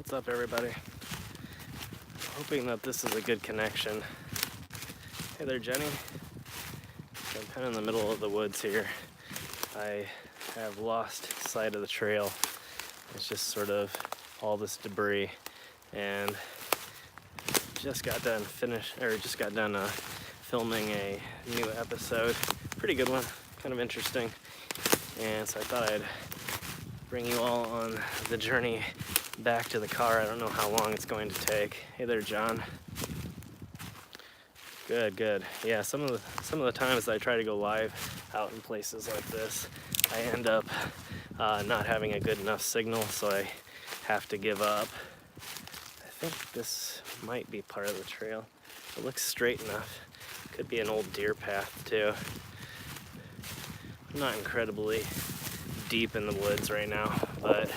What's up, everybody? Hoping that this is a good connection. Hey there, Jenny. I'm kind of in the middle of the woods here. I have lost sight of the trail. It's just sort of all this debris, and just got done filming a new episode. Pretty good one, kind of interesting. And so I thought I'd bring you all on the journey back to the car. I don't know how long it's going to take. Hey there, John. Good. Yeah, some of the times that I try to go live out in places like this, I end up not having a good enough signal, so I have to give up. I think this might be part of the trail. It looks straight enough. Could be an old deer path too. I'm not incredibly deep in the woods right now, but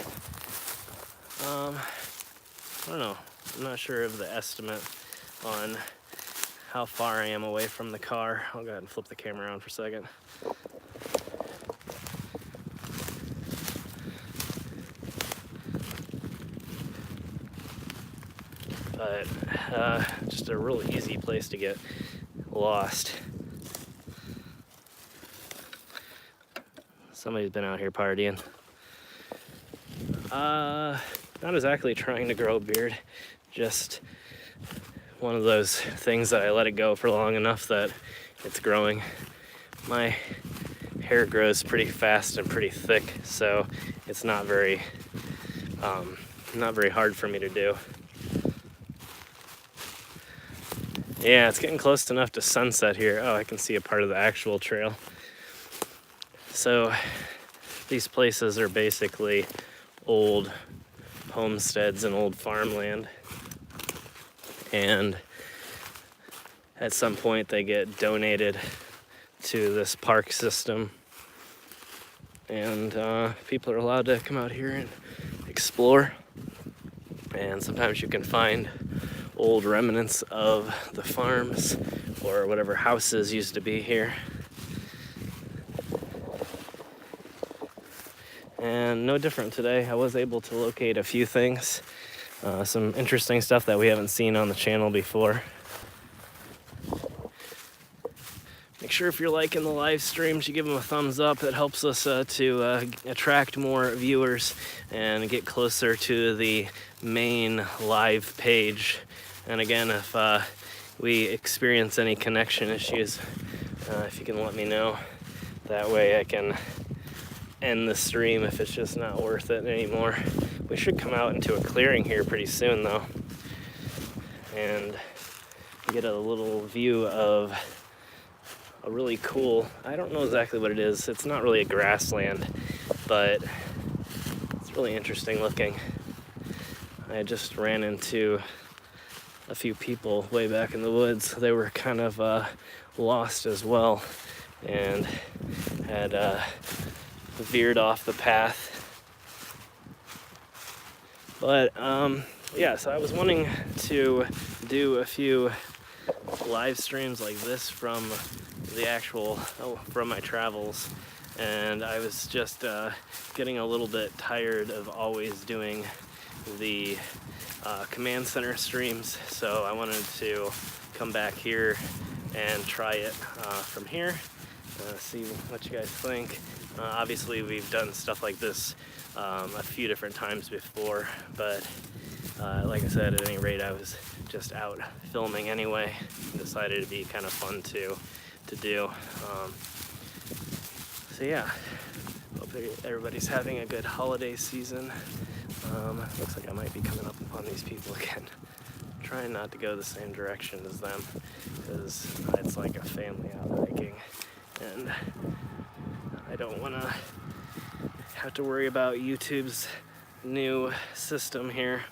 I don't know. I'm not sure of the estimate on how far I am away from the car. I'll go ahead and flip the camera around for a second. But just a real easy place to get lost. Somebody's been out here partying. Not exactly trying to grow a beard, just one of those things that I let it go for long enough that it's growing. My hair grows pretty fast and pretty thick, so it's not very hard for me to do. Yeah, it's getting close enough to sunset here. Oh, I can see a part of the actual trail. So these places are basically old homesteads and old farmland, and at some point they get donated to this park system, and people are allowed to come out here and explore, and sometimes you can find old remnants of the farms or whatever houses used to be here. And no different today. I was able to locate a few things, some interesting stuff that we haven't seen on the channel before. Make sure if you're liking the live streams, you give them a thumbs up. That helps us to attract more viewers and get closer to the main live page. And again, if we experience any connection issues, if you can let me know, that way I can end the stream if it's just not worth it anymore. We should come out into a clearing here pretty soon though, and get a little view of a really cool, I don't know exactly what it is. It's not really a grassland, but it's really interesting looking. I just ran into a few people way back in the woods. They were kind of lost as well, and had veered off the path. But yeah, so I was wanting to do a few live streams like this from my travels, and I was just getting a little bit tired of always doing the command center streams, so I wanted to come back here and try it from here, see what you guys think. Obviously we've done stuff like this a few different times before, but like I said, at any rate, I was just out filming anyway and decided it'd be kind of fun to do. So yeah, hope everybody's having a good holiday season. Looks like I might be coming up upon these people again. I'm trying not to go the same direction as them, because it's like a family out hiking, and I don't want to have to worry about YouTube's new system here.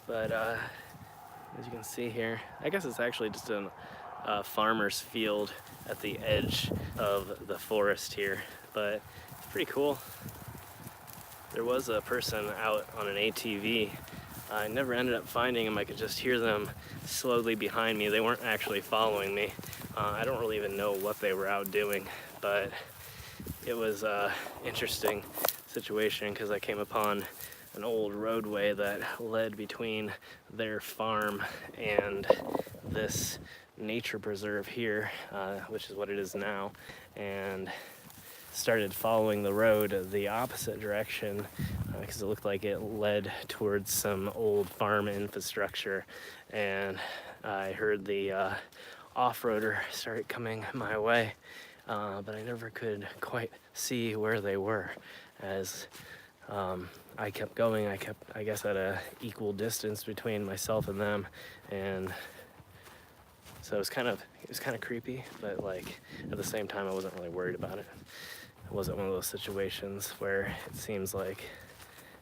But as you can see here, I guess it's actually just a farmer's field at the edge of the forest here, but it's pretty cool. There was a person out on an ATV. I never ended up finding them. I could just hear them slowly behind me. They weren't actually following me. I don't really even know what they were out doing, but it was an interesting situation because I came upon an old roadway that led between their farm and this nature preserve here, which is what it is now, and started following the road the opposite direction because it looked like it led towards some old farm infrastructure, and I heard the off-roader start coming my way, but I never could quite see where they were as I kept going. I guess at a equal distance between myself and them, and so it was kind of creepy, but like at the same time I wasn't really worried about it. It wasn't one of those situations where it seems like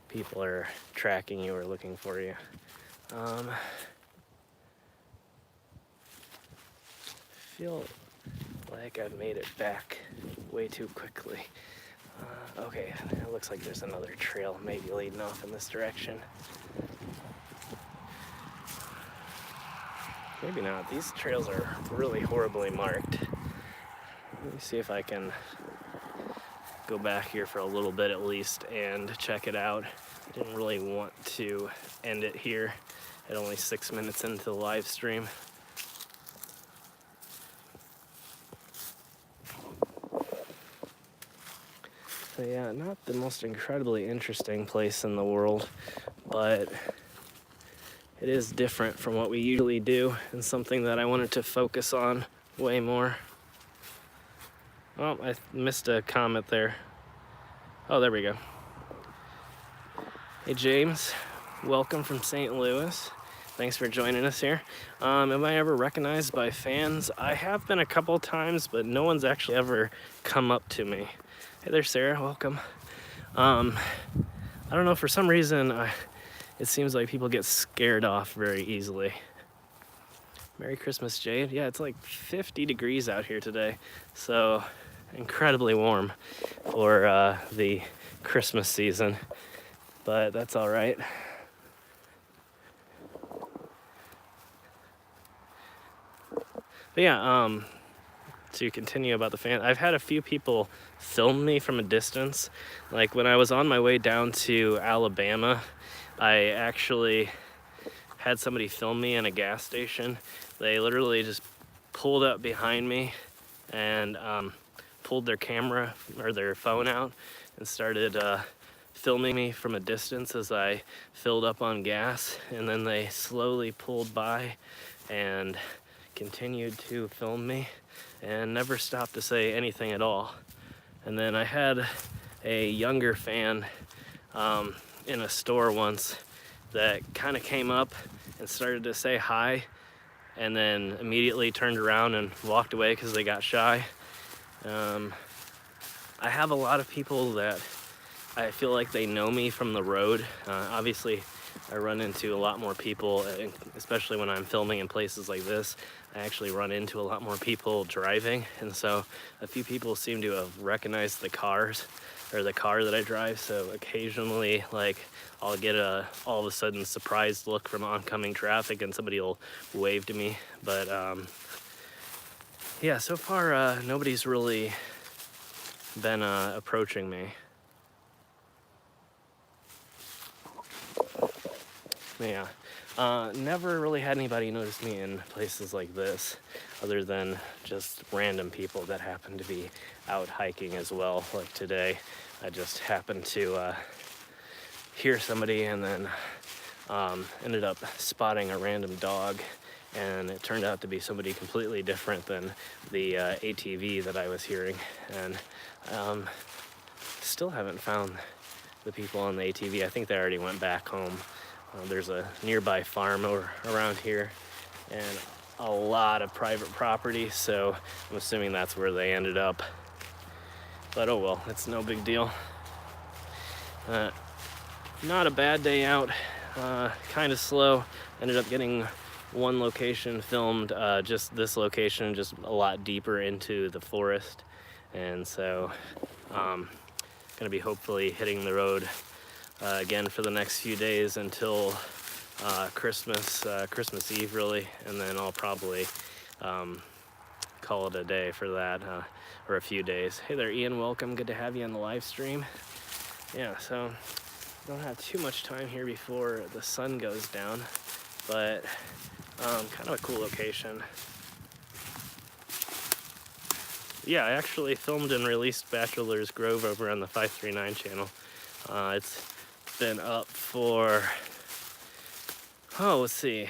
people are tracking you or looking for you. Feel like I've made it back way too quickly. Okay, it looks like there's another trail maybe leading off in this direction. Maybe not. These trails are really horribly marked. Let me see if I can go back here for a little bit at least and check it out. I didn't really want to end it here at only 6 minutes into the live stream. So yeah, not the most incredibly interesting place in the world, but it is different from what we usually do and something that I wanted to focus on way more. Oh, I missed a comment there. Oh, there we go. Hey, James. Welcome from St. Louis. Thanks for joining us here. Am I ever recognized by fans? I have been a couple times, but no one's actually ever come up to me. Hey there, Sarah. Welcome. I don't know, for some reason, it seems like people get scared off very easily. Merry Christmas, Jade. Yeah, it's like 50 degrees out here today, so incredibly warm for the Christmas season, but that's all right. But yeah, to continue about the fan, I've had a few people film me from a distance. Like when I was on my way down to Alabama, I actually had somebody film me in a gas station. They literally just pulled up behind me and pulled their camera or their phone out and started filming me from a distance as I filled up on gas, and then they slowly pulled by and continued to film me and never stopped to say anything at all. And then I had a younger fan in a store once that kind of came up and started to say hi, and then immediately turned around and walked away because they got shy. I have a lot of people that I feel like they know me from the road. Obviously, I run into a lot more people, especially when I'm filming in places like this. I actually run into a lot more people driving, and so a few people seem to have recognized the cars or the car that I drive. So occasionally, like, I'll get a all of a sudden surprised look from oncoming traffic and somebody will wave to me. But yeah, so far nobody's really been approaching me. Yeah, never really had anybody notice me in places like this, other than just random people that happen to be out hiking as well. Like today, I just happened to hear somebody and then ended up spotting a random dog, and it turned out to be somebody completely different than the ATV that I was hearing, and still haven't found the people on the ATV. I think they already went back home. There's a nearby farm around here and a lot of private property, so I'm assuming that's where they ended up. But oh well, it's no big deal. Not a bad day out, kind of slow. Ended up getting one location filmed, just this location, just a lot deeper into the forest. And so gonna be hopefully hitting the road again for the next few days until Christmas Eve really, and then I'll probably call it a day for that, or a few days. Hey there, Ian, welcome. Good to have you on the live stream. Yeah, so don't have too much time here before the sun goes down, but kind of a cool location. Yeah, I actually filmed and released Bachelor's Grove over on the 539 channel. It's been up for, let's see,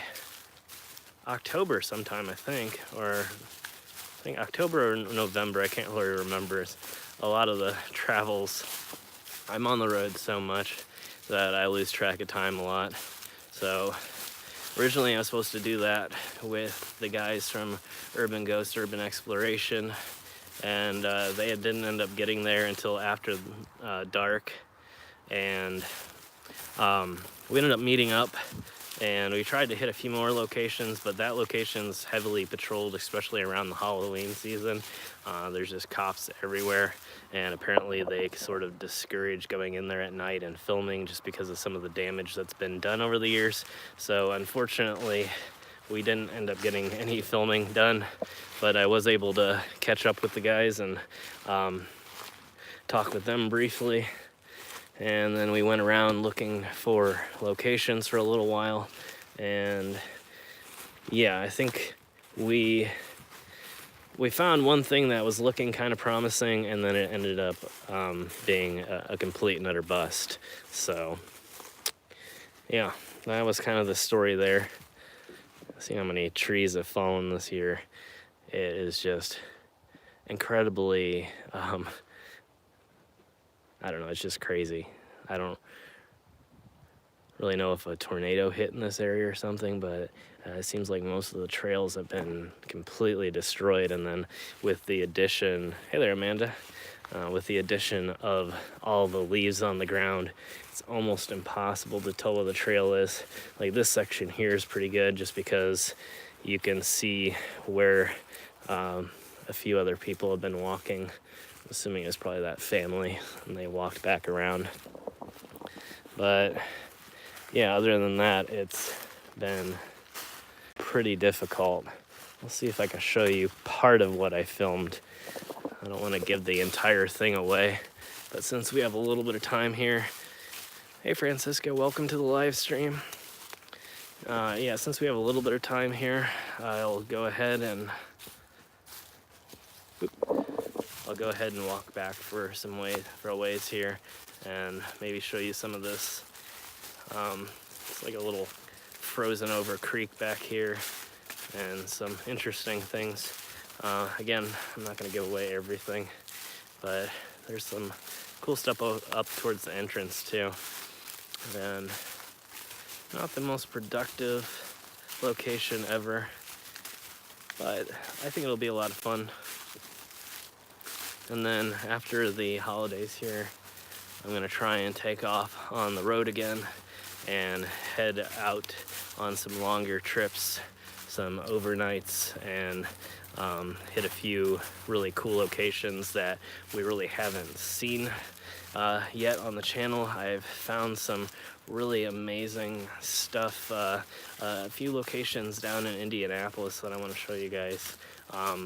October sometime, I think, or I think October or November, I can't really remember. A lot of the travels, I'm on the road so much that I lose track of time a lot. So originally I was supposed to do that with the guys from Urban Ghost, Urban Exploration, and they didn't end up getting there until after dark, and we ended up meeting up, and we tried to hit a few more locations, but that location's heavily patrolled, especially around the Halloween season. There's just cops everywhere, and apparently they sort of discourage going in there at night and filming just because of some of the damage that's been done over the years. So unfortunately, we didn't end up getting any filming done, but I was able to catch up with the guys and talk with them briefly. And then we went around looking for locations for a little while. And yeah, I think we found one thing that was looking kind of promising, and then it ended up being a complete and utter bust. So yeah, that was kind of the story there. See how many trees have fallen this year. It is just incredibly, I don't know, it's just crazy. I don't really know if a tornado hit in this area or something, but it seems like most of the trails have been completely destroyed. And then with the addition, hey there, Amanda, with the addition of all the leaves on the ground, it's almost impossible to tell where the trail is. Like this section here is pretty good just because you can see where a few other people have been walking. I'm assuming it's probably that family, and they walked back around. But yeah, other than that, it's been pretty difficult. I'll see if I can show you part of what I filmed. I don't want to give the entire thing away, but since we have a little bit of time here, hey Francisco, welcome to the live stream. Yeah, since we have a little bit of time here, I'll go ahead and walk back for some ways here, and maybe show you some of this. It's like a little frozen over creek back here, and some interesting things. Again, I'm not going to give away everything, but there's some cool stuff up towards the entrance too. And not the most productive location ever, but I think it'll be a lot of fun. And then after the holidays here, I'm going to try and take off on the road again and head out on some longer trips, some overnights, and hit a few really cool locations that we really haven't seen yet on the channel. I've found some really amazing stuff, a few locations down in Indianapolis that I want to show you guys.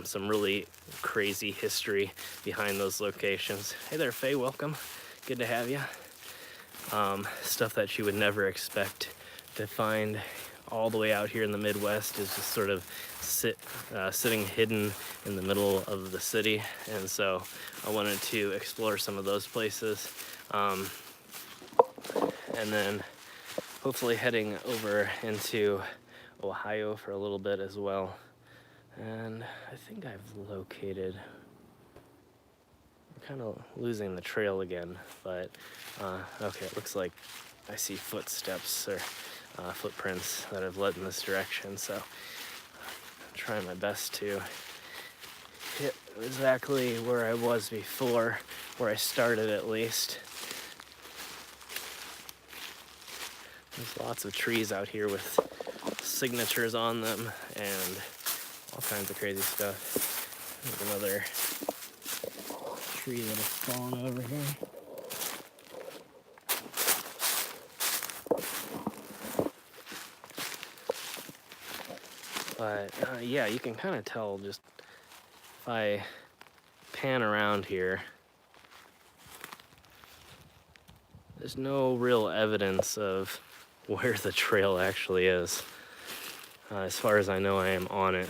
Some really crazy history behind those locations. Hey there, Faye, welcome. Good to have you. Stuff that you would never expect to find all the way out here in the Midwest is just sort of sitting hidden in the middle of the city, and so I wanted to explore some of those places, and then hopefully heading over into Ohio for a little bit as well. And I think I've located, I'm kind of losing the trail again, but okay, it looks like I see footsteps or footprints that have led in this direction, so I'm trying my best to hit exactly where I was before, where I started at least. There's lots of trees out here with signatures on them and all kinds of crazy stuff. There's another tree that has fallen over here. But yeah, you can kind of tell just if I pan around here. there's no real evidence of where the trail actually is. As far as I know, I am on it,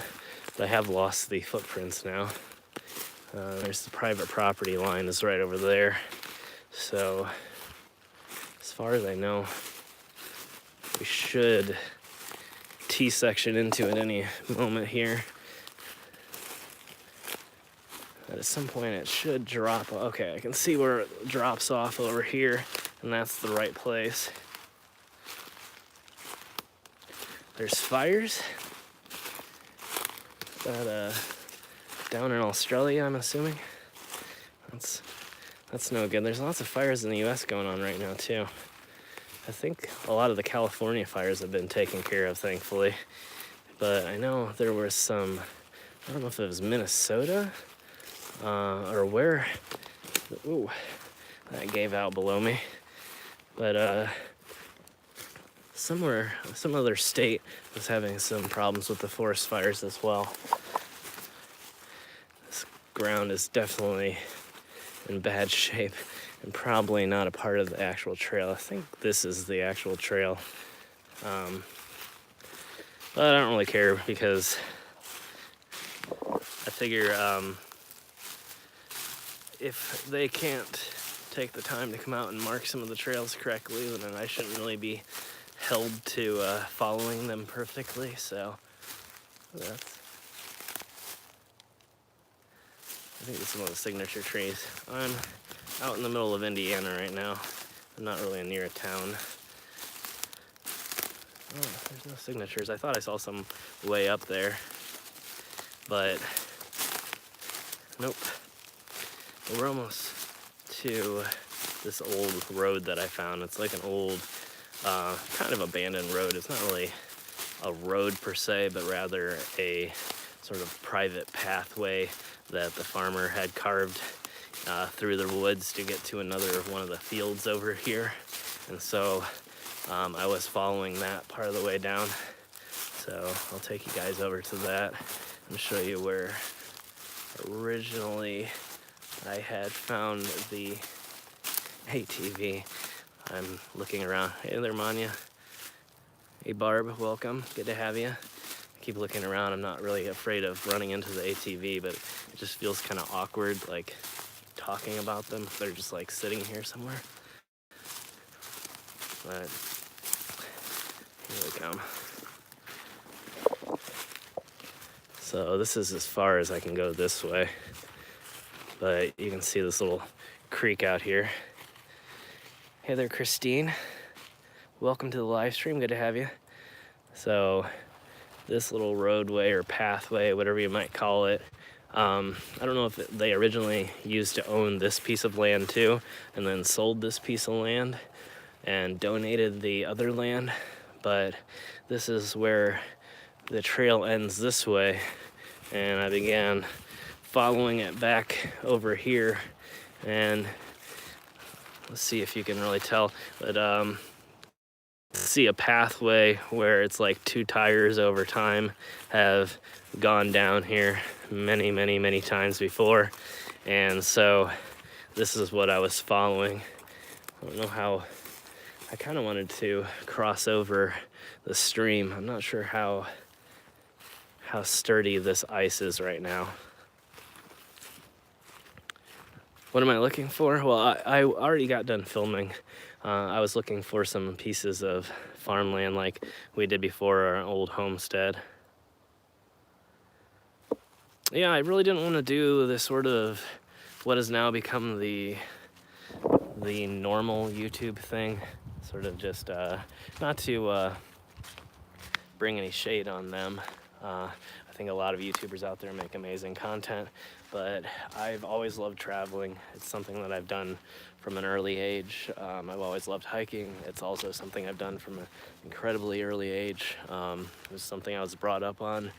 but I have lost the footprints now. There's the private property line is right over there. So, as far as I know, we should T-section into it any moment here. But at some point it should drop. Okay, I can see where it drops off over here, and that's the right place. There's fires. That down in Australia, I'm assuming. That's no good. There's lots of fires in the US going on right now too. I think a lot of the California fires have been taken care of, thankfully. But I know there was some, I don't know if it was Minnesota or where. Ooh, that gave out below me. But some other state was having some problems with the forest fires as well. This ground is definitely in bad shape and probably not a part of the actual trail. I think this is the actual trail. But I don't really care because I figure if they can't take the time to come out and mark some of the trails correctly, then I shouldn't really be held to following them perfectly. So I think it's one of the signature trees. I'm out in the middle of Indiana right now. I'm not really near a town. Oh, there's no signatures. I thought I saw some way up there, but nope. We're almost to this old road that I found. It's like an old, kind of abandoned road. It's not really a road per se, but rather a sort of private pathway that the farmer had carved through the woods to get to another one of the fields over here. And so I was following that part of the way down. So I'll take you guys over to that and show you where originally I had found the ATV. I'm looking around. Hey there, Manya. Hey, Barb, welcome. Good to have you. I keep looking around. I'm not really afraid of running into the ATV, but it just feels kind of awkward, like talking about them if they're just like sitting here somewhere. But here we come. So this is as far as I can go this way, but you can see this little creek out here. Hey there, Christine. Welcome to the live stream. Good to have you. So this little roadway or pathway, whatever you might call it, I don't know if they originally used to own this piece of land too, and then sold this piece of land and donated the other land, but this is where the trail ends this way, and I began following it back over here, and let's see if you can really tell, but see a pathway where it's like 2 tires over time have gone down here many times before, and so this is what I was following. I don't know how. I kind of wanted to cross over the stream. I'm not sure how sturdy this ice is right now. What am I looking for? Well, I already got done filming. I was looking for some pieces of farmland like we did before our old homestead. Yeah, I really didn't want to do this sort of what has now become the normal YouTube thing. Sort of just not to bring any shade on them. I think a lot of YouTubers out there make amazing content, but I've always loved traveling. It's something that I've done from an early age. I've always loved hiking. It's also something I've done from an incredibly early age. It was something I was brought up on.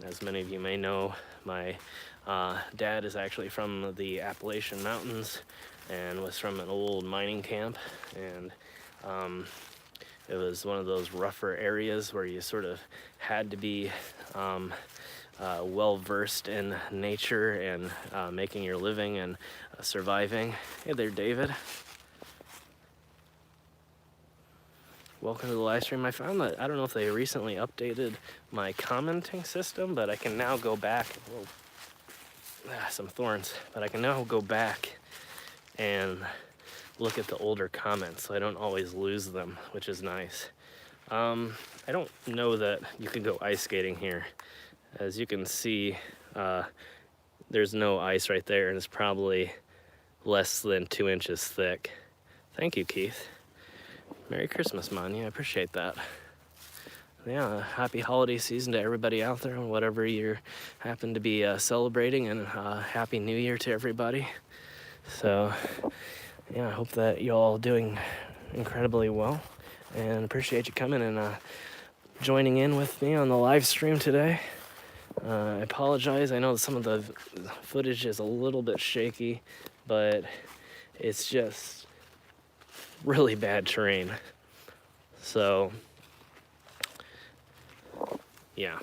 As many of you may know, my dad is actually from the Appalachian Mountains and was from an old mining camp, and it was one of those rougher areas where you sort of had to be well versed in nature and making your living and surviving. Hey there, David. welcome to the live stream. I found that, I don't know if they recently updated my commenting system, but I can now go back. Whoa, some thorns. But I can now go back and look at the older comments, so I don't always lose them, which is nice. I don't know that you can go ice skating here. As you can see, there's no ice right there, and it's probably less than 2 inches thick. Thank you, Keith. Merry Christmas, man. I appreciate that. Yeah, happy holiday season to everybody out there, and whatever you happen to be celebrating, and happy New Year to everybody. So, yeah, I hope that y'all doing incredibly well, and appreciate you coming and joining in with me on the live stream today. I apologize. I know some of the footage is a little bit shaky, but it's just really bad terrain. So, yeah,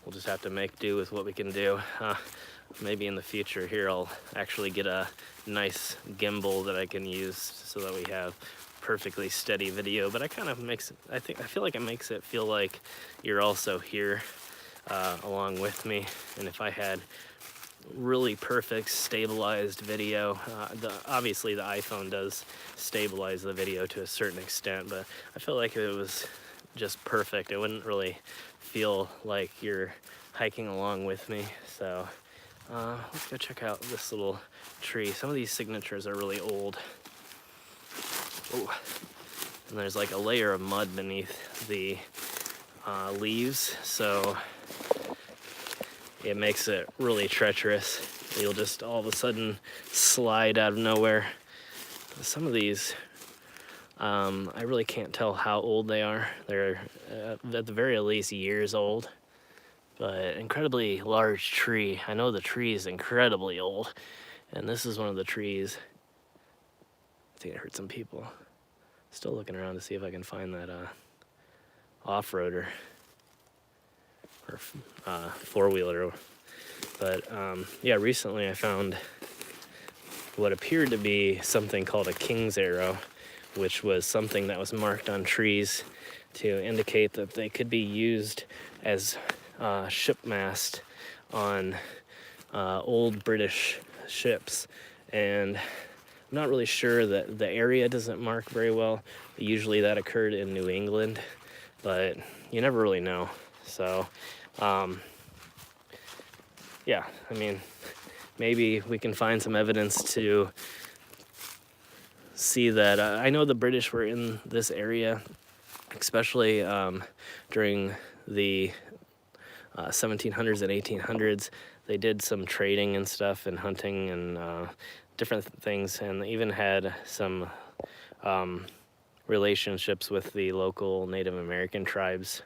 we'll just have to make do with what we can do. Maybe in the future here I'll actually get a nice gimbal that I can use so that we have perfectly steady video, but I feel like it makes it feel like you're also here along with me. And if I had really perfect stabilized video, obviously the iPhone does stabilize the video to a certain extent, but I feel like if it was just perfect, it wouldn't really feel like you're hiking along with me. So let's go check out this little tree. Some of these signatures are really old. Ooh. And there's like a layer of mud beneath the leaves, so it makes it really treacherous. You'll just all of a sudden slide out of nowhere. Some of these, I really can't tell how old they are. They're at the very least years old, but incredibly large tree. I know the tree is incredibly old, and this is one of the trees. I think it hurt some people. Still looking around to see if I can find that off-roader or four-wheeler. But yeah, recently I found what appeared to be something called a king's arrow, which was something that was marked on trees to indicate that they could be used as shipmast on old British ships. And I'm not really sure that the area doesn't mark very well. Usually that occurred in New England, but you never really know. So yeah, I mean, maybe we can find some evidence to see that. I know the British were in this area, especially during the 1700s and 1800s. They did some trading and stuff and hunting and different things, and even had some relationships with the local Native American tribes.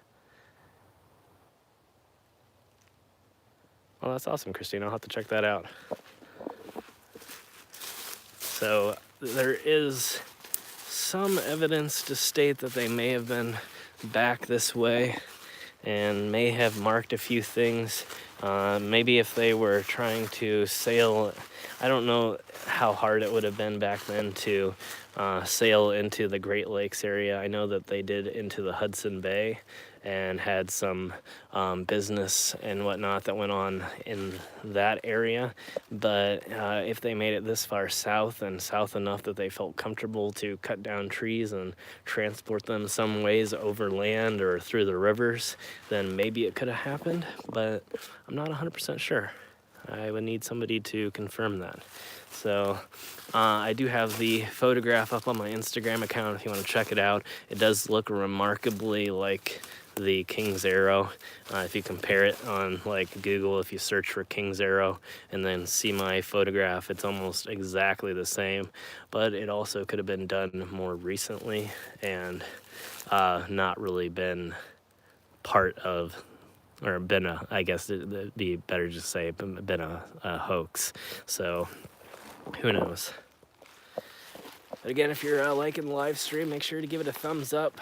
Well, that's awesome, Christine. I'll have to check that out. So there is some evidence to state that they may have been back this way and may have marked a few things. Maybe if they were trying to sail, I don't know how hard it would have been back then to sail into the Great Lakes area. I know that they did into the Hudson Bay and had some business and whatnot that went on in that area. But if they made it this far south, and south enough that they felt comfortable to cut down trees and transport them some ways over land or through the rivers, then maybe it could have happened, but I'm not 100% sure. I would need somebody to confirm that. So I do have the photograph up on my Instagram account if you want to check it out. It does look remarkably like the King's Arrow. If you compare it on like Google, if you search for King's Arrow and then see my photograph, it's almost exactly the same, but it also could have been done more recently and not really been part of, or been a, I guess it'd be better to say, been a hoax. So who knows? But again, if you're liking the live stream, make sure to give it a thumbs up.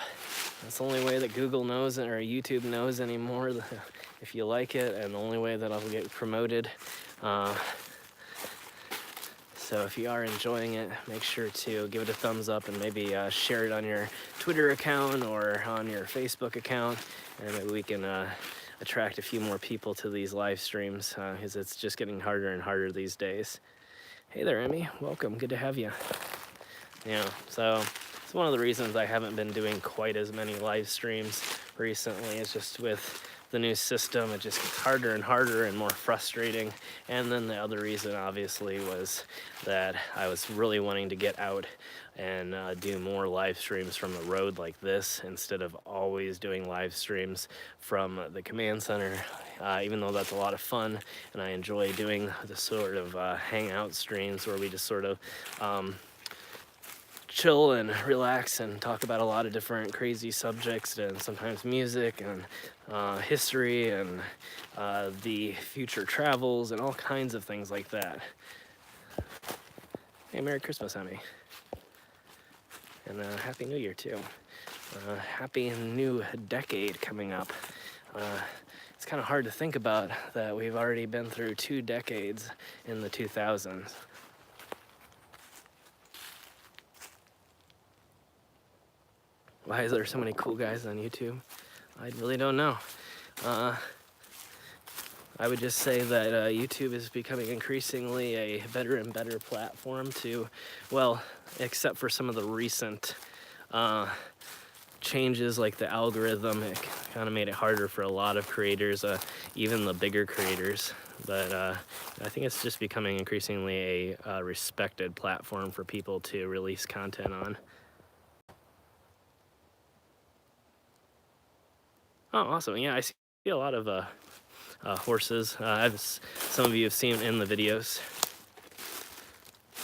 That's the only way that Google knows or YouTube knows anymore if you like it, and the only way that I'll get promoted. So if you are enjoying it, make sure to give it a thumbs up and maybe share it on your Twitter account or on your Facebook account, and maybe we can attract a few more people to these live streams, because it's just getting harder and harder these days. Hey there, Emmy. Welcome. Good to have you. Yeah, so it's one of the reasons I haven't been doing quite as many live streams recently. It's just with the new system, it just gets harder and harder and more frustrating. And then the other reason, obviously, was that I was really wanting to get out and do more live streams from the road like this, instead of always doing live streams from the command center. Even though that's a lot of fun, and I enjoy doing the sort of hangout streams where we just sort of chill and relax and talk about a lot of different crazy subjects, and sometimes music and history and the future travels and all kinds of things like that. Hey, Merry Christmas, Emmy. And Happy New Year, too. Happy new decade coming up. It's kind of hard to think about that we've already been through 2 decades in the 2000s. Why is there so many cool guys on YouTube? I really don't know. I would just say that YouTube is becoming increasingly a better and better platform to, well, except for some of the recent changes like the algorithm. It kind of made it harder for a lot of creators, even the bigger creators. But I think it's just becoming increasingly a respected platform for people to release content on. Oh, awesome. Yeah, I see a lot of horses. Some of you have seen in the videos.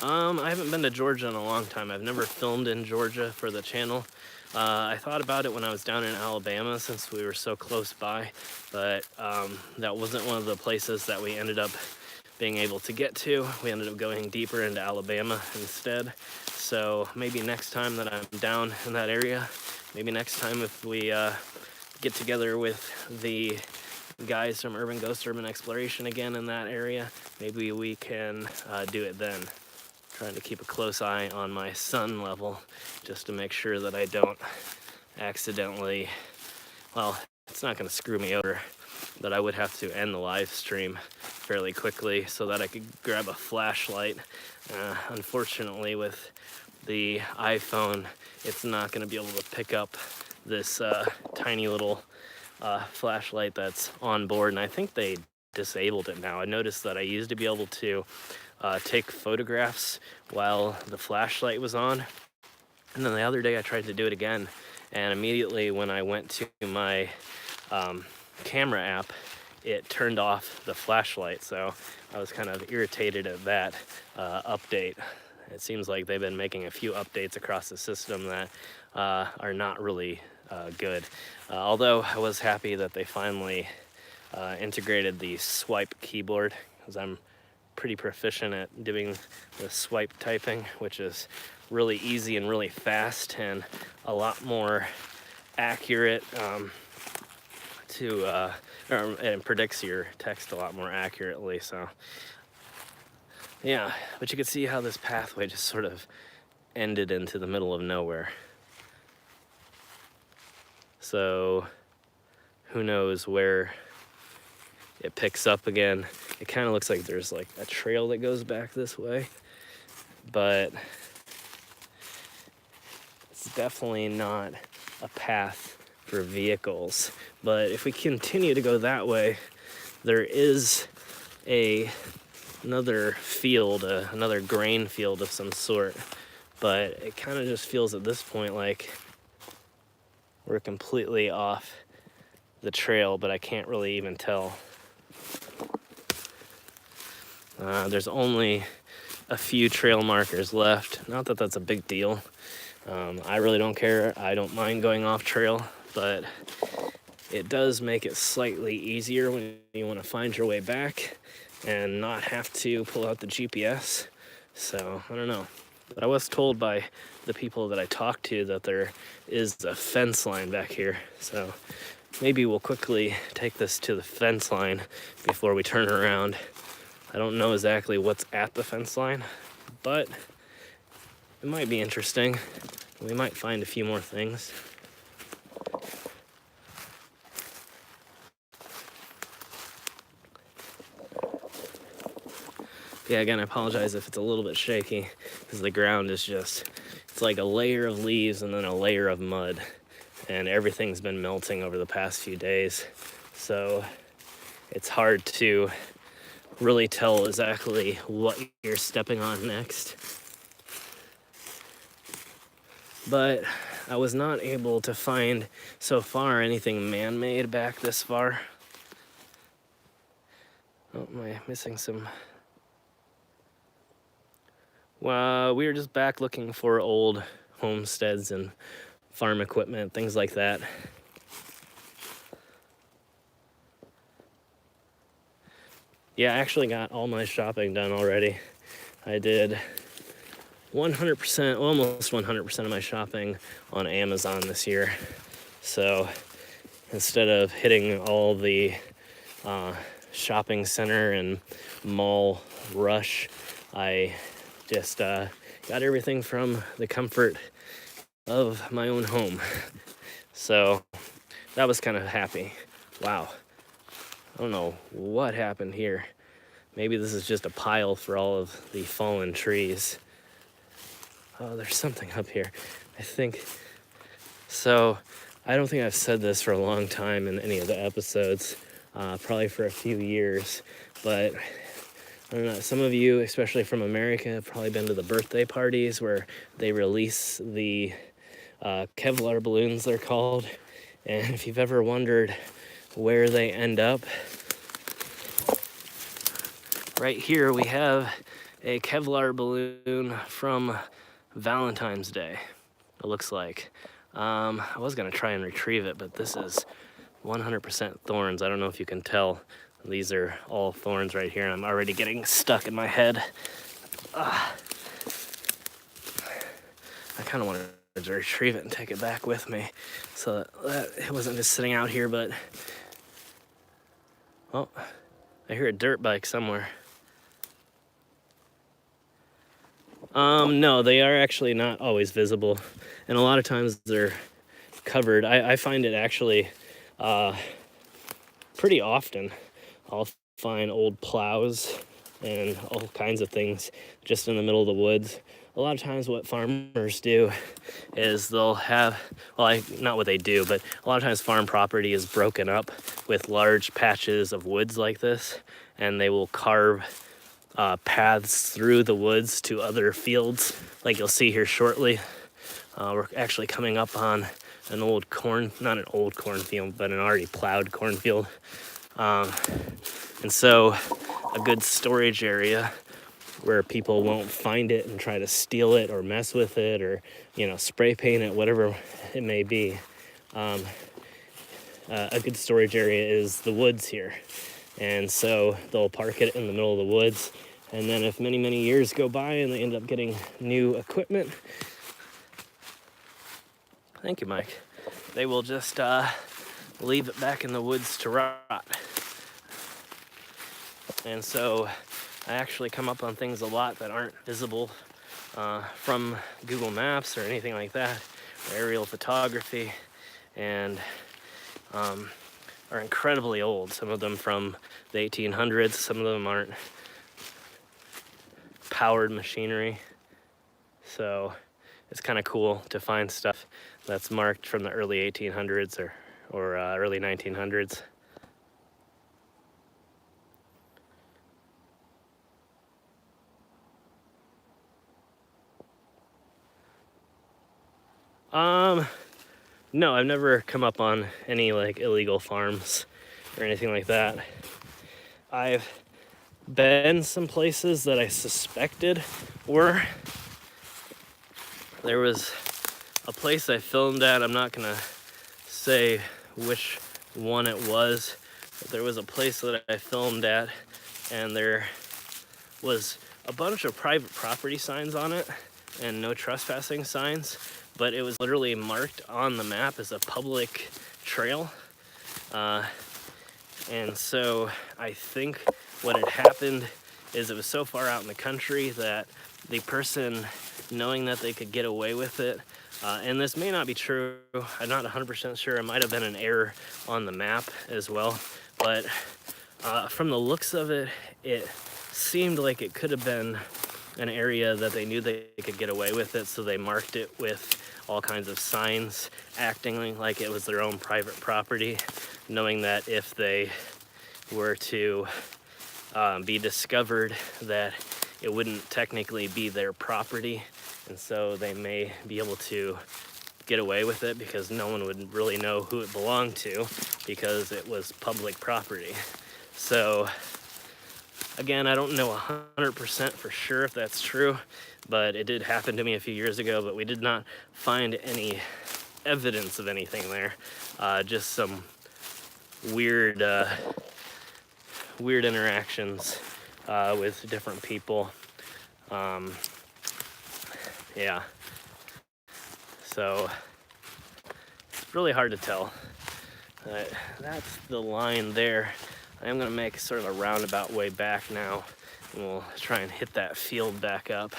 I haven't been to Georgia in a long time. I've never filmed in Georgia for the channel. I thought about it when I was down in Alabama, since we were so close by, but that wasn't one of the places that we ended up being able to get to. We ended up going deeper into Alabama instead. So maybe next time that I'm down in that area, maybe next time if we get together with the guys from Urban Ghost Urban Exploration again in that area, maybe we can do it then. Trying to keep a close eye on my sun level just to make sure that I don't accidentally, well, it's not going to screw me over, but I would have to end the live stream fairly quickly so that I could grab a flashlight. Unfortunately, with the iPhone, it's not going to be able to pick up this tiny little flashlight that's on board, and I think they disabled it now. I noticed that I used to be able to take photographs while the flashlight was on, and then the other day I tried to do it again, and immediately when I went to my camera app, it turned off the flashlight. So I was kind of irritated at that update. It seems like they've been making a few updates across the system that are not really good. Although I was happy that they finally integrated the swipe keyboard, because I'm pretty proficient at doing the swipe typing, which is really easy and really fast and a lot more accurate and predicts your text a lot more accurately. So yeah, but you can see how this pathway just sort of ended into the middle of nowhere. So who knows where it picks up again. It kind of looks like there's like a trail that goes back this way, but it's definitely not a path for vehicles. But if we continue to go that way, there is another field, another grain field of some sort, but it kind of just feels at this point like we're completely off the trail, but I can't really even tell. There's only a few trail markers left. Not that that's a big deal. I really don't care. I don't mind going off trail, but it does make it slightly easier when you want to find your way back and not have to pull out the GPS. So I don't know. But I was told by the people that I talked to that there is a fence line back here. So maybe we'll quickly take this to the fence line before we turn around. I don't know exactly what's at the fence line, but it might be interesting. We might find a few more things. Yeah, again, I apologize if it's a little bit shaky, because the ground is just, it's like a layer of leaves and then a layer of mud, and everything's been melting over the past few days, so it's hard to really tell exactly what you're stepping on next. But I was not able to find, so far, anything man-made back this far. Oh, am I missing some? Well, we were just back looking for old homesteads and farm equipment, things like that. Yeah, I actually got all my shopping done already. I did 100%, almost 100% of my shopping on Amazon this year. So instead of hitting all the shopping center and mall rush, I just got everything from the comfort of my own home. So that was kind of happy. Wow. I don't know what happened here. Maybe this is just a pile for all of the fallen trees. Oh, there's something up here, I think. So I don't think I've said this for a long time in any of the episodes, probably for a few years, but I don't know, some of you, especially from America, have probably been to the birthday parties where they release the Kevlar balloons, they're called. And if you've ever wondered where they end up, right here we have a Kevlar balloon from Valentine's Day, it looks like. I was gonna try and retrieve it, but this is 100% thorns. I don't know if you can tell. These are all thorns right here, and I'm already getting stuck in my head. I kind of wanted to retrieve it and take it back with me so that it wasn't just sitting out here, but... Oh, I hear a dirt bike somewhere. No, they are actually not always visible, and a lot of times they're covered. I find it actually pretty often. I'll find old plows and all kinds of things just in the middle of the woods. A lot of times what farmers do is they'll have, well, not what they do, but a lot of times farm property is broken up with large patches of woods like this, and they will carve paths through the woods to other fields, like you'll see here shortly. We're actually coming up on an old not an old cornfield, but an already plowed cornfield. And so a good storage area where people won't find it and try to steal it or mess with it or, spray paint it, whatever it may be. A good storage area is the woods here. And so they'll park it in the middle of the woods. And then if many, many years go by and they end up getting new equipment, thank you, Mike, they will just leave it back in the woods to rot. And so I actually come up on things a lot that aren't visible from Google Maps or anything like that, or aerial photography, and are incredibly old. Some of them from the 1800s, some of them aren't powered machinery. So it's kind of cool to find stuff that's marked from the early 1800s or early 1900s. No, I've never come up on any illegal farms or anything like that. I've been some places that I suspected were. There was a place I filmed at, I'm not gonna say which one it was, but there was a place that I filmed at, and there was a bunch of private property signs on it and no trespassing signs, but it was literally marked on the map as a public trail. And so I think what had happened is it was so far out in the country that the person, knowing that they could get away with it, and this may not be true, I'm not 100% sure, it might have been an error on the map as well, but from the looks of it, it seemed like it could have been an area that they knew they could get away with it, so they marked it with all kinds of signs, acting like it was their own private property, knowing that if they were to be discovered, that it wouldn't technically be their property, and so they may be able to get away with it because no one would really know who it belonged to because it was public property. So again, I don't know 100% for sure if that's true, but it did happen to me a few years ago, but we did not find any evidence of anything there. Just some weird interactions with different people. Yeah. So it's really hard to tell. That's the line there. I am going to make sort of a roundabout way back now, and we'll try and hit that field back up.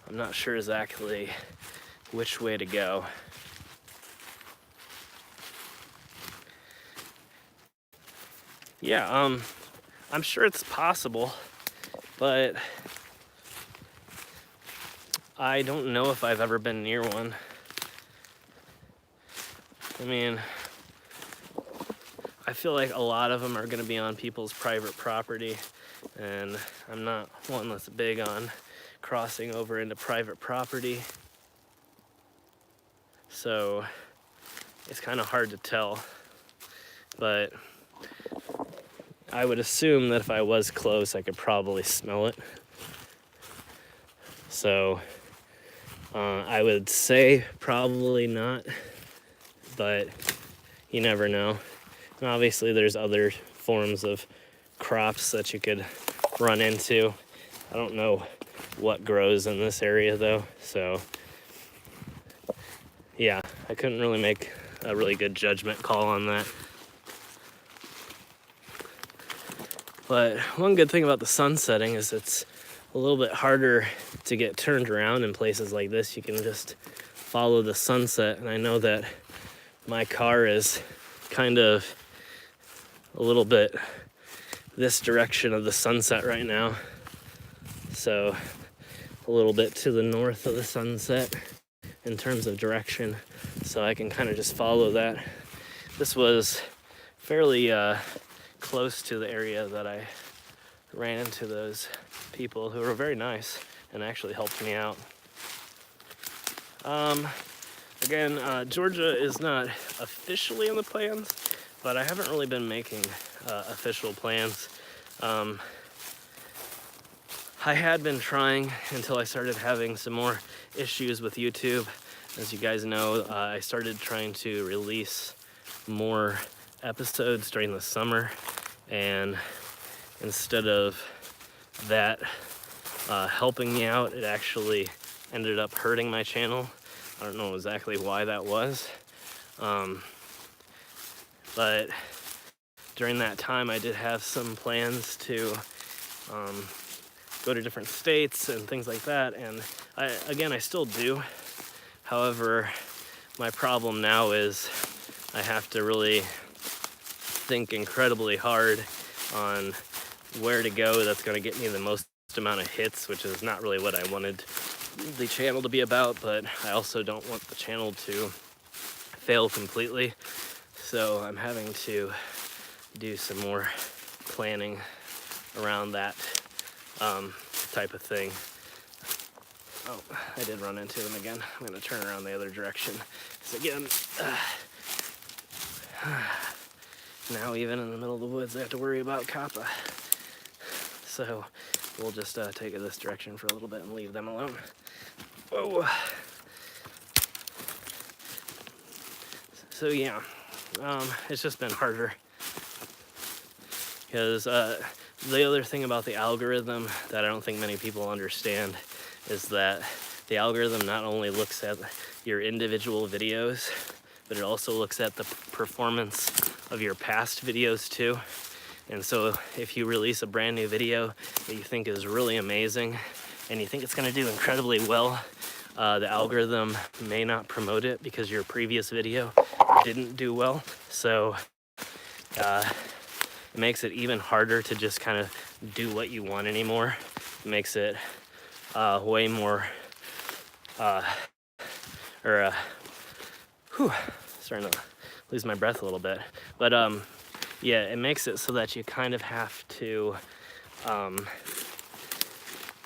I'm not sure exactly which way to go. Yeah, I'm sure it's possible, but I don't know if I've ever been near one. I mean, I feel like a lot of them are going to be on people's private property, and I'm not one that's big on crossing over into private property. So it's kind of hard to tell, but I would assume that if I was close, I could probably smell it. So I would say probably not, but you never know. And obviously there's other forms of crops that you could run into. I don't know what grows in this area though, so yeah, I couldn't really make a really good judgment call on that. But one good thing about the sun setting is it's a little bit harder to get turned around in places like this. You can just follow the sunset, and I know that my car is kind of a little bit this direction of the sunset right now, so a little bit to the north of the sunset in terms of direction, so I can kind of just follow that. This was fairly close to the area that I ran into those people who were very nice and actually helped me out. Again, Georgia is not officially in the plans, but I haven't really been making official plans. I had been trying until I started having some more issues with YouTube. As you guys know, I started trying to release more episodes during the summer, and instead of that helping me out, it actually ended up hurting my channel. I don't know exactly why that was, but during that time I did have some plans to go to different states and things like that, and I still do. However, my problem now is I have to really think incredibly hard on where to go that's going to get me the most amount of hits, which is not really what I wanted the channel to be about, but I also don't want the channel to fail completely, so I'm having to do some more planning around that type of thing. Oh, I did run into them again. I'm going to turn around the other direction, because again, now even in the middle of the woods I have to worry about kappa. So we'll just take it this direction for a little bit and leave them alone. Whoa. So yeah, it's just been harder, because the other thing about the algorithm that I don't think many people understand is that the algorithm not only looks at your individual videos, but it also looks at the performance of your past videos too. And so if you release a brand new video that you think is really amazing and you think it's gonna do incredibly well, the algorithm may not promote it because your previous video didn't do well. So it makes it even harder to just kind of do what you want anymore. It makes it way more, starting to lose my breath a little bit. But yeah, it makes it so that you kind of have to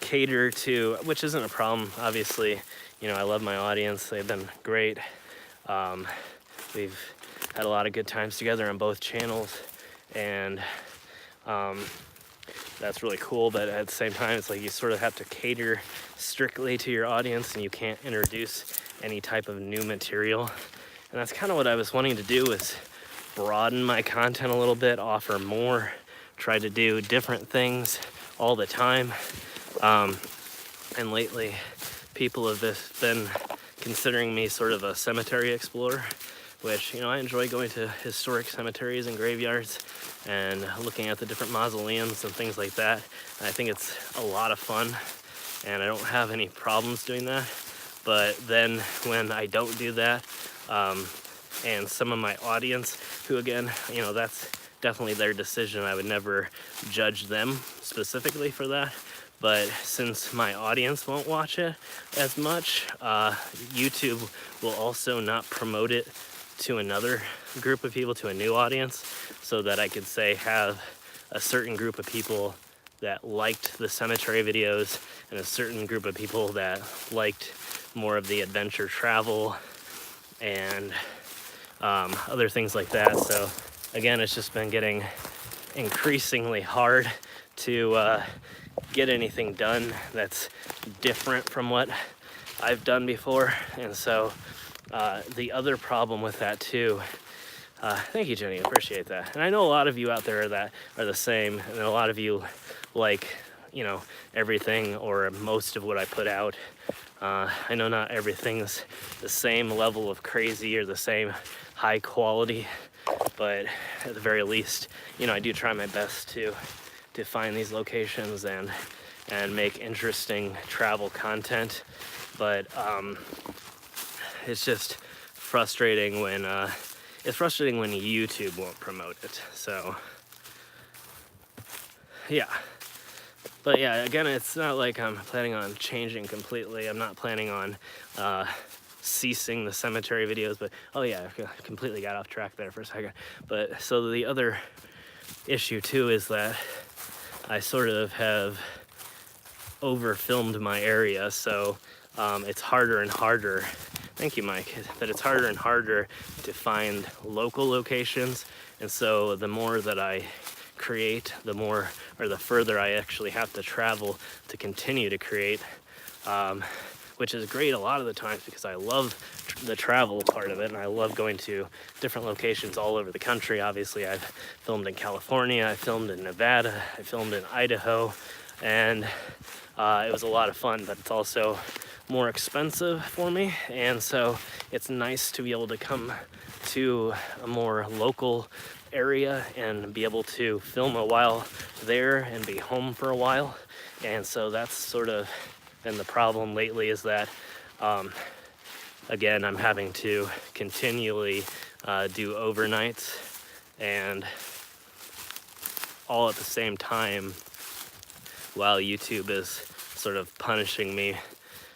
cater to, which isn't a problem, obviously. You know, I love my audience. They've been great. We've had a lot of good times together on both channels, and that's really cool. But at the same time, it's like you sort of have to cater strictly to your audience, and you can't introduce any type of new material. And that's kind of what I was wanting to do, is broaden my content a little bit, offer more, try to do different things all the time. And lately, people have been considering me sort of a cemetery explorer, which, you know, I enjoy going to historic cemeteries and graveyards and looking at the different mausoleums and things like that. And I think it's a lot of fun, and I don't have any problems doing that. But then when I don't do that, and some of my audience, who again, you know, that's definitely their decision. I would never judge them specifically for that. But since my audience won't watch it as much, YouTube will also not promote it to another group of people, to a new audience, so that I could say have a certain group of people that liked the cemetery videos and a certain group of people that liked more of the adventure travel and other things like that. So again, it's just been getting increasingly hard to get anything done that's different from what I've done before. And so the other problem with that too, thank you, Jenny, I appreciate that. And I know a lot of you out there that are the same, and a lot of you like, you know, everything or most of what I put out. I know not everything's the same level of crazy or the same high quality, but at the very least, you know, I do try my best to find these locations and make interesting travel content. But it's just frustrating when YouTube won't promote it. So yeah. But yeah, again, it's not like I'm planning on changing completely. I'm not planning on ceasing the cemetery videos, but oh yeah, I completely got off track there for a second. But so the other issue too is that I sort of have over-filmed my area, so it's harder and harder. Thank you, Mike. But it's harder and harder to find local locations, and so the more that I create, the more, or the further I actually have to travel to continue to create, which is great a lot of the times because I love the travel part of it, and I love going to different locations all over the country. Obviously, I've filmed in California, I filmed in Nevada, I filmed in Idaho, and it was a lot of fun, but it's also more expensive for me, and so it's nice to be able to come to a more local area and be able to film a while there and be home for a while. And so that's sort of been the problem lately, is that again, I'm having to continually do overnights, and all at the same time, while YouTube is sort of punishing me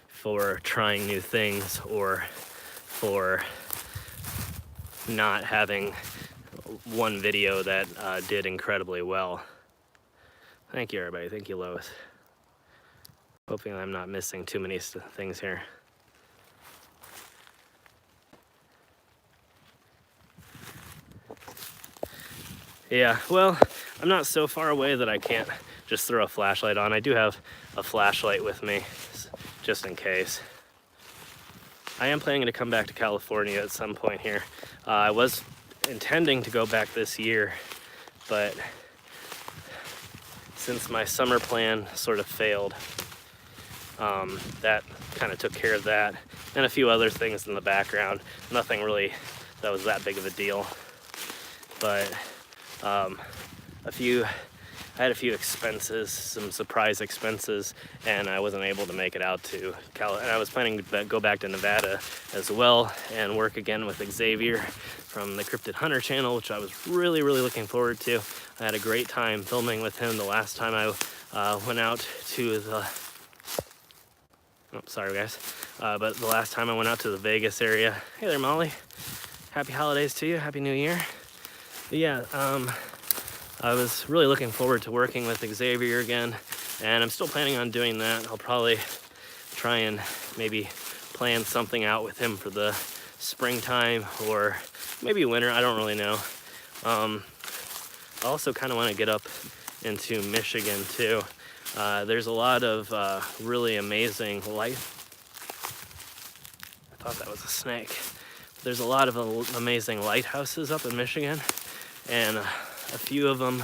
for trying new things or for not having one video that did incredibly well. Thank you, everybody. Thank you, Lois. Hoping I'm not missing too many things here. Yeah, well, I'm not so far away that I can't just throw a flashlight on. I do have a flashlight with me, just in case. I am planning to come back to California at some point here. I was intending to go back this year, but since my summer plan sort of failed, that kind of took care of that, and a few other things in the background. Nothing really that was that big of a deal, but I had a few expenses, some surprise expenses, and I wasn't able to make it out to and I was planning to go back to Nevada as well and work again with Xavier from the Cryptid Hunter channel, which I was really looking forward to. I had a great time filming with him the last time I went out to the... Oh, sorry guys. But the last time I went out to the Vegas area. Hey there, Molly. Happy holidays to you. Happy New Year. But yeah, I was really looking forward to working with Xavier again, and I'm still planning on doing that. I'll probably try and maybe plan something out with him for the springtime or maybe winter, I don't really know. I also kind of want to get up into Michigan too. There's a lot of really amazing life. I thought that was a snake. There's a lot of amazing lighthouses up in Michigan, and a few of them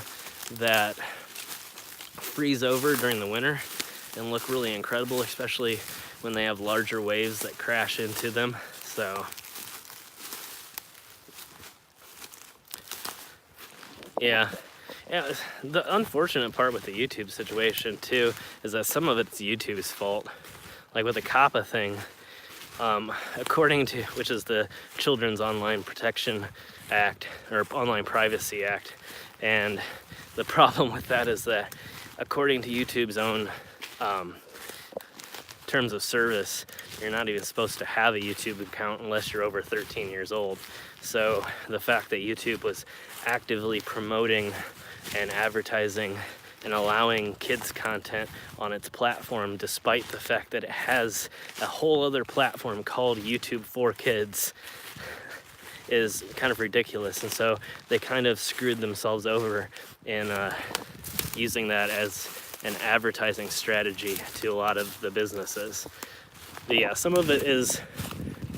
that freeze over during the winter and look really incredible, especially when they have larger waves that crash into them. So yeah, the unfortunate part with the YouTube situation too is that some of it's YouTube's fault. Like with the COPPA thing, according to, which is the Children's Online Protection Act, or Online Privacy Act, and the problem with that is that according to YouTube's own terms of service, you're not even supposed to have a YouTube account unless you're over 13 years old. So the fact that YouTube was actively promoting and advertising and allowing kids content on its platform, despite the fact that it has a whole other platform called YouTube for Kids, is kind of ridiculous. And so they kind of screwed themselves over in using that as an advertising strategy to a lot of the businesses. But yeah, some of it is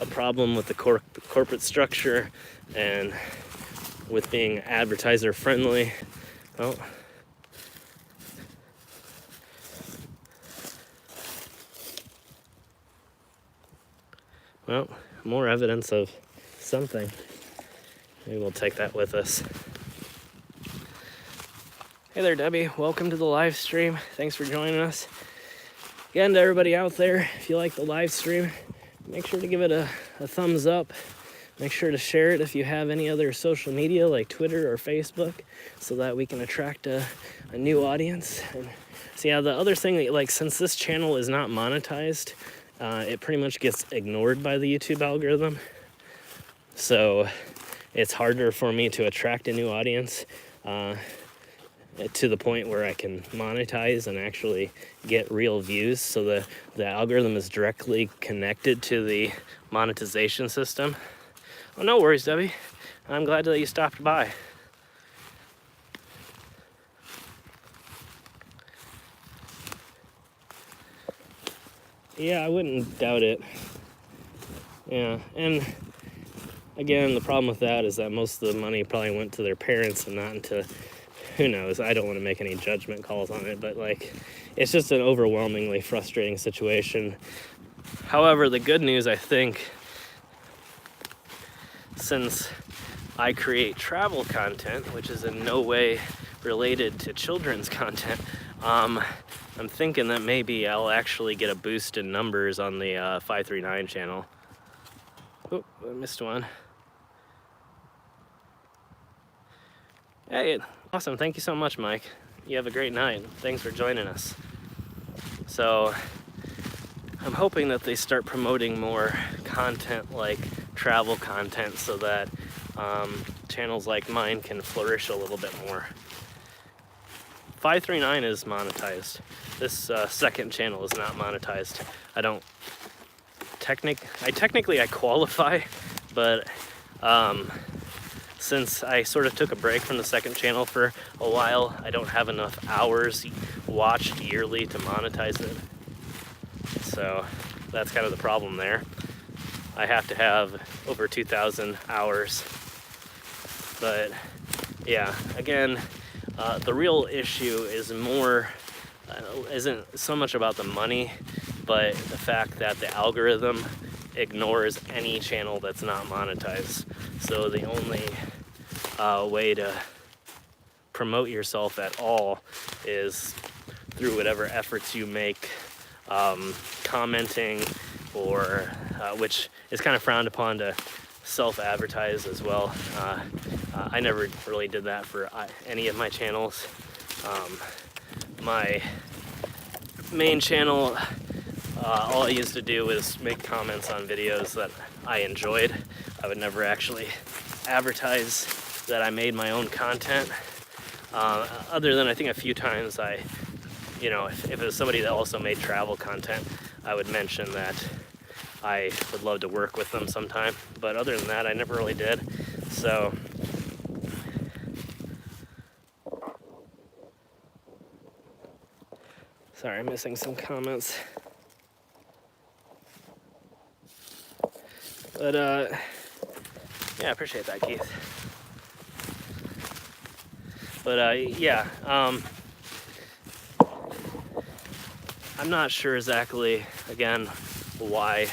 a problem with the corporate structure and with being advertiser friendly. Oh. Well, more evidence of something. Maybe we'll take that with us. Hey there, Debbie. Welcome to the live stream. Thanks for joining us. Again, to everybody out there, if you like the live stream, make sure to give it a thumbs up. Make sure to share it if you have any other social media like Twitter or Facebook, so that we can attract a new audience. And so yeah, the other thing that, like, since this channel is not monetized, it pretty much gets ignored by the YouTube algorithm. So it's harder for me to attract a new audience to the point where I can monetize and actually get real views. So the algorithm is directly connected to the monetization system. Oh, no worries, Debbie. I'm glad that you stopped by. Yeah, I wouldn't doubt it. Yeah, and again, the problem with that is that most of the money probably went to their parents and not into, who knows, I don't want to make any judgment calls on it, but like, it's just an overwhelmingly frustrating situation. However, the good news, I think, since I create travel content, which is in no way related to children's content, I'm thinking that maybe I'll actually get a boost in numbers on the 539 channel. Oh, I missed one. Hey, awesome. Thank you so much, Mike. You have a great night. Thanks for joining us. So I'm hoping that they start promoting more content like travel content so that channels like mine can flourish a little bit more. 539 is monetized. This second channel is not monetized. Technically I qualify, but since I sort of took a break from the second channel for a while, I don't have enough hours watched yearly to monetize it. So that's kind of the problem there. I have to have over 2,000 hours. But yeah, again, the real issue is isn't so much about the money, but the fact that the algorithm ignores any channel that's not monetized. So the only way to promote yourself at all is through whatever efforts you make, commenting, or which is kind of frowned upon to self-advertise as well. I never really did that for any of my channels. My main channel, all I used to do was make comments on videos that I enjoyed. I would never actually advertise that I made my own content. Other than I think a few times if it was somebody that also made travel content, I would mention that I would love to work with them sometime. But other than that, I never really did. So sorry, I'm missing some comments. But yeah, I appreciate that, Keith. But yeah, I'm not sure exactly, again, why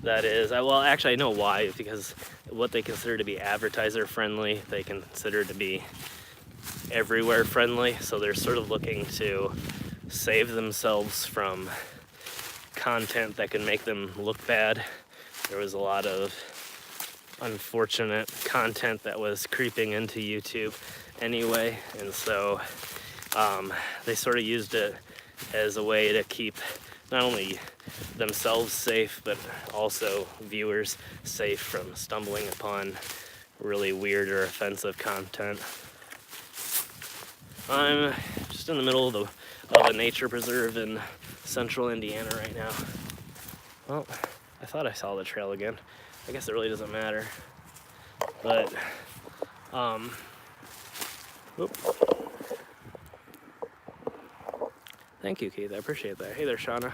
that is. Well, actually, I know why, because what they consider to be advertiser friendly, they consider to be everywhere friendly. So they're sort of looking to save themselves from content that can make them look bad. There was a lot of unfortunate content that was creeping into YouTube anyway, and so they sort of used it as a way to keep not only themselves safe, but also viewers safe from stumbling upon really weird or offensive content. I'm just in the middle of a nature preserve in central Indiana right now. Well, I thought I saw the trail again. I guess it really doesn't matter. But, whoop. Thank you, Keith. I appreciate that. Hey there, Shauna.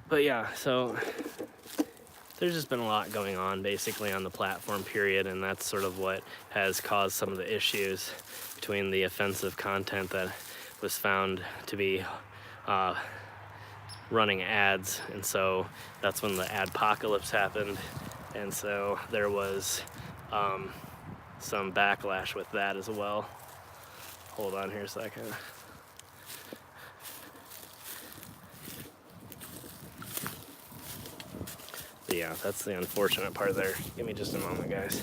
But yeah, so there's just been a lot going on basically on the platform, period, and that's sort of what has caused some of the issues between the offensive content that was found to be running ads, and so that's when the adpocalypse happened, and so there was some backlash with that as well. Hold on here a second. But yeah, that's the unfortunate part there. Give me just a moment, guys.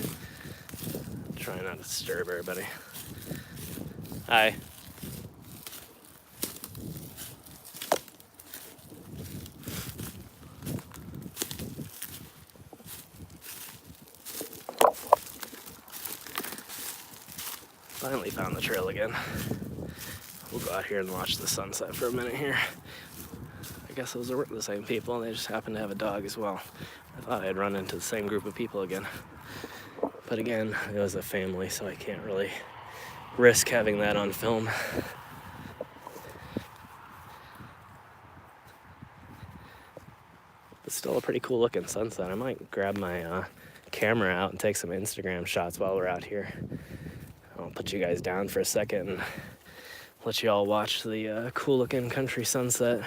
Try not to disturb everybody. Hi. Finally found the trail again. We'll go out here and watch the sunset for a minute here. I guess those are the same people, and they just happen to have a dog as well. I thought I'd run into the same group of people again. But again, it was a family, so I can't really risk having that on film. It's still a pretty cool looking sunset. I might grab my camera out and take some Instagram shots while we're out here. I'll put you guys down for a second and let you all watch the cool looking country sunset.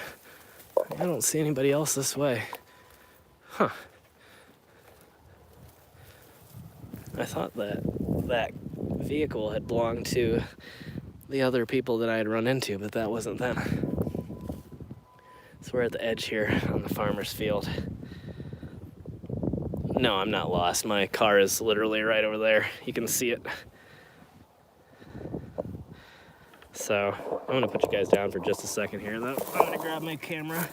I don't see anybody else this way. Huh. I thought that vehicle had belonged to the other people that I had run into, but that wasn't them. So we're at the edge here on the farmer's field. No, I'm not lost. My car is literally right over there. You can see it. So I'm gonna put you guys down for just a second here, though. I'm gonna grab my camera.